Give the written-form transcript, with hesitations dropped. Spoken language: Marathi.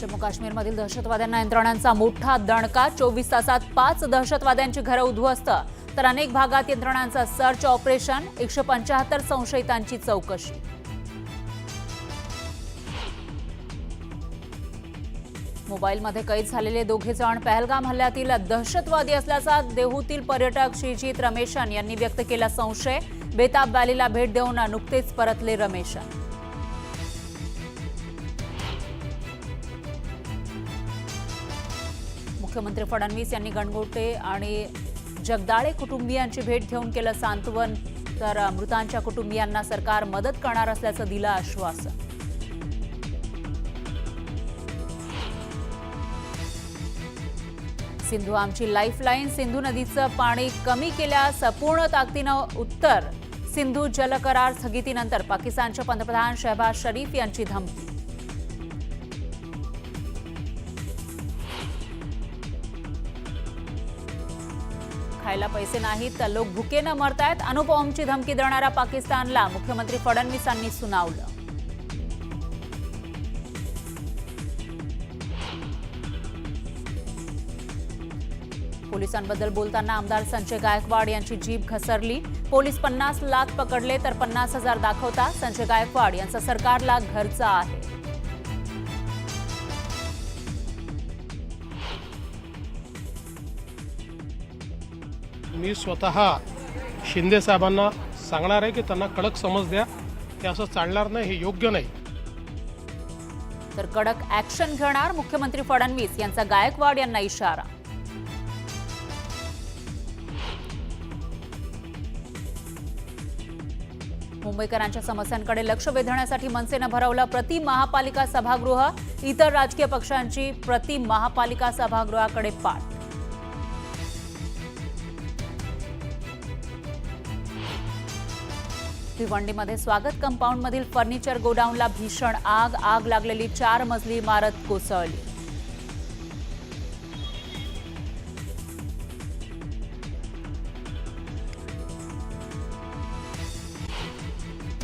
जम्मू काश्मीरमधील दहशतवाद्यांना यंत्रणांचा मोठा दणका। 24 तासात 5 दहशतवाद्यांची घरं उद्ध्वस्त, तर अनेक भागात यंत्रणांचा सर्च ऑपरेशन। 175 संशयितांची चौकशी। मोबाईलमध्ये कैद झालेले दोघे जण पहलगाम हल्ल्यातील दहशतवादी असल्याचा देहूतील पर्यटक श्रीजीत रमेशन यांनी व्यक्त केला संशय। बेताब व्हॅलीला भेट देऊन नुकतेच परतले रमेशन। मुख्यमंत्री फडणवीस यांनी गणगोटे आणि जगदाळे कुटुंबियांची भेट घेऊन केलं सांत्वन, तर मृतांच्या कुटुंबियांना सरकार मदत करणार असल्याचं दिलं आश्वासन। सिंधू आमची लाईफलाईन, सिंधू नदीचं पाणी कमी केल्यास पूर्ण ताकदीनं उत्तर। सिंधू जल करार स्थगितीनंतर पाकिस्तानचे पंतप्रधान शहबाज शरीफ यांची धमकी। खायला पैसे नाहीत तर लोक भुकेनं मरतायत, अणुबॉम्बची धमकी देणारा पाकिस्तानला मुख्यमंत्री फडणवीसांनी सुनावलं। पोलिसांबद्दल बोलताना आमदार संजय गायकवाड यांची जीभ घसरली। पोलीस 50 लाख पकडले तर 50,000 दाखवता। संजय गायकवाड यांचा सरकारला घरचा आहे। मी स्वतः शिंदे साहेबांना सांगणार आहे की त्यांना कडक समज द्या, ते असं चालणार नाही, हे योग्य नाही। तर कडक ऍक्शन घेणार मुख्यमंत्री फडणवीस यांचा गायकवाड यांना इशारा। मुंबईकरांच्या समस्यांकडे लक्ष वेधण्यासाठी मनसेनं भरवलं प्रति महापालिका सभागृह। इतर राजकीय पक्षांची प्रति महापालिका सभागृहाकडे पाठ। भिवंडीमध्ये स्वागत कंपाऊंडमधील फर्निचर गोडाऊनला भीषण आग लागलेली 4 मजली इमारत कोसळली।